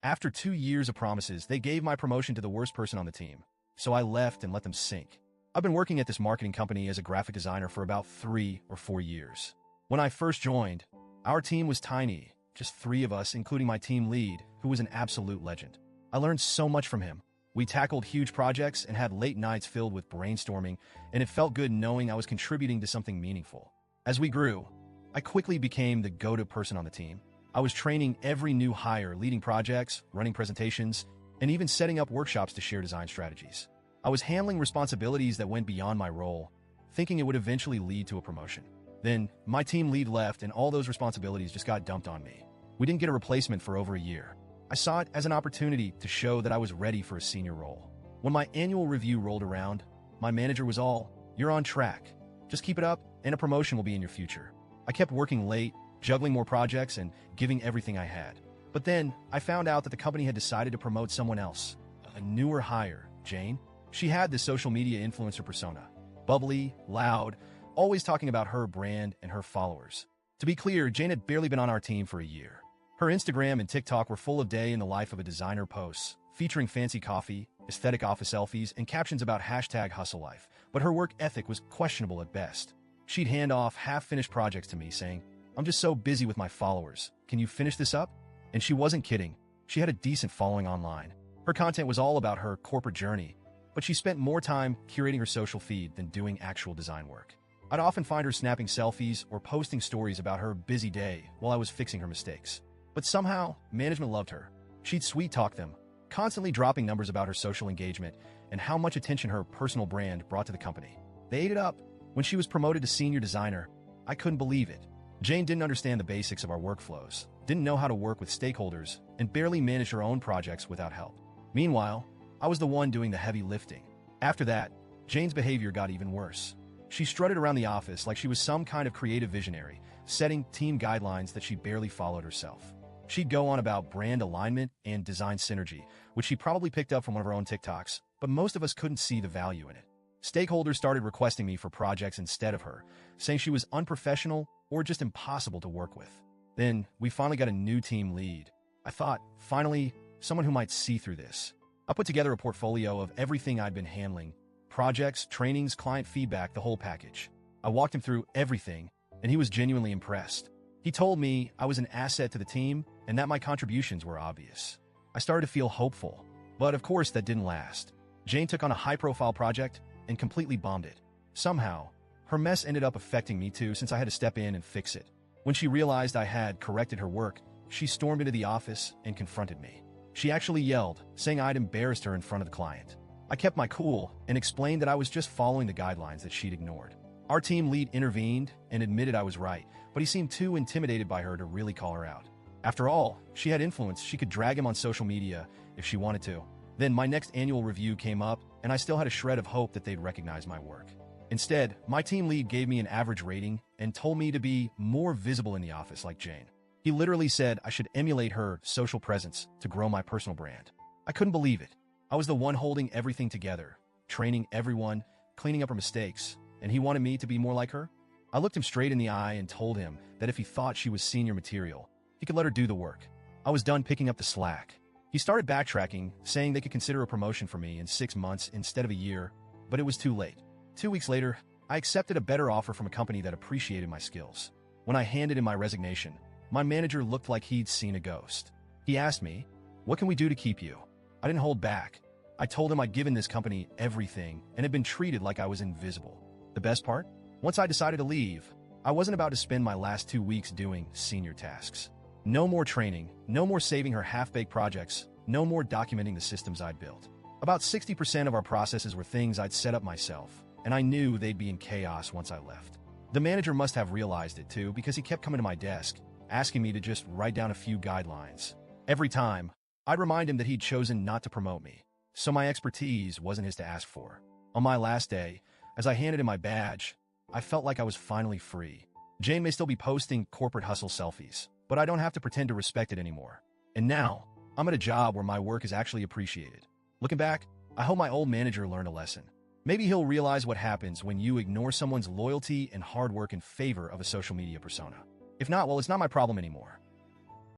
After 2 years of promises, they gave my promotion to the worst person on the team. So I left and let them sink. I've been working at this marketing company as a graphic designer for about 3 or 4 years. When I first joined, our team was tiny, just 3 of us, including my team lead, who was an absolute legend. I learned so much from him. We tackled huge projects and had late nights filled with brainstorming, and it felt good knowing I was contributing to something meaningful. As we grew, I quickly became the go-to person on the team. I was training every new hire, leading projects, running presentations, and even setting up workshops to share design strategies. I was handling responsibilities that went beyond my role, thinking it would eventually lead to a promotion. Then, my team lead left and all those responsibilities just got dumped on me. We didn't get a replacement for over a year. I saw it as an opportunity to show that I was ready for a senior role. When my annual review rolled around, my manager was all, "You're on track. Just keep it up, and a promotion will be in your future." I kept working late, juggling more projects, and giving everything I had. But then, I found out that the company had decided to promote someone else, a newer hire, Jane. She had this social media influencer persona. Bubbly, loud, always talking about her brand and her followers. To be clear, Jane had barely been on our team for a year. Her Instagram and TikTok were full of day in the life of a designer posts, featuring fancy coffee, aesthetic office selfies, and captions about #hustleLife, but her work ethic was questionable at best. She'd hand off half-finished projects to me saying, "I'm just so busy with my followers. Can you finish this up?" And she wasn't kidding. She had a decent following online. Her content was all about her corporate journey, but she spent more time curating her social feed than doing actual design work. I'd often find her snapping selfies or posting stories about her busy day while I was fixing her mistakes. But somehow, management loved her. She'd sweet-talk them, constantly dropping numbers about her social engagement and how much attention her personal brand brought to the company. They ate it up. When she was promoted to senior designer, I couldn't believe it. Jane didn't understand the basics of our workflows, didn't know how to work with stakeholders, and barely managed her own projects without help. Meanwhile, I was the one doing the heavy lifting. After that, Jane's behavior got even worse. She strutted around the office like she was some kind of creative visionary, setting team guidelines that she barely followed herself. She'd go on about brand alignment and design synergy, which she probably picked up from one of her own TikToks, but most of us couldn't see the value in it. Stakeholders started requesting me for projects instead of her, saying she was unprofessional or just impossible to work with. Then, we finally got a new team lead. I thought, finally, someone who might see through this. I put together a portfolio of everything I'd been handling: projects, trainings, client feedback, the whole package. I walked him through everything, and he was genuinely impressed. He told me I was an asset to the team and that my contributions were obvious. I started to feel hopeful, but of course that didn't last. Jane took on a high-profile project and completely bombed it. Somehow, her mess ended up affecting me too, since I had to step in and fix it. When she realized I had corrected her work, she stormed into the office and confronted me. She actually yelled, saying I'd embarrassed her in front of the client. I kept my cool and explained that I was just following the guidelines that she'd ignored. Our team lead intervened and admitted I was right, but he seemed too intimidated by her to really call her out. After all, she had influence. She could drag him on social media if she wanted to. Then my next annual review came up, and I still had a shred of hope that they'd recognize my work. Instead, my team lead gave me an average rating and told me to be more visible in the office like Jane. He literally said I should emulate her social presence to grow my personal brand. I couldn't believe it. I was the one holding everything together, training everyone, cleaning up her mistakes, and he wanted me to be more like her? I looked him straight in the eye and told him that if he thought she was senior material, he could let her do the work. I was done picking up the slack. He started backtracking, saying they could consider a promotion for me in 6 months instead of a year, but it was too late. 2 weeks later, I accepted a better offer from a company that appreciated my skills. When I handed in my resignation, my manager looked like he'd seen a ghost. He asked me, "What can we do to keep you?" I didn't hold back. I told him I'd given this company everything and had been treated like I was invisible. The best part? Once I decided to leave, I wasn't about to spend my last 2 weeks doing senior tasks. No more training, no more saving her half-baked projects, no more documenting the systems I'd built. About 60% of our processes were things I'd set up myself, and I knew they'd be in chaos once I left. The manager must have realized it too, because he kept coming to my desk, asking me to just write down a few guidelines. Every time, I'd remind him that he'd chosen not to promote me, so my expertise wasn't his to ask for. On my last day, as I handed him my badge, I felt like I was finally free. Jane may still be posting corporate hustle selfies, but I don't have to pretend to respect it anymore. And now, I'm at a job where my work is actually appreciated. Looking back, I hope my old manager learned a lesson. Maybe he'll realize what happens when you ignore someone's loyalty and hard work in favor of a social media persona. If not, well, it's not my problem anymore.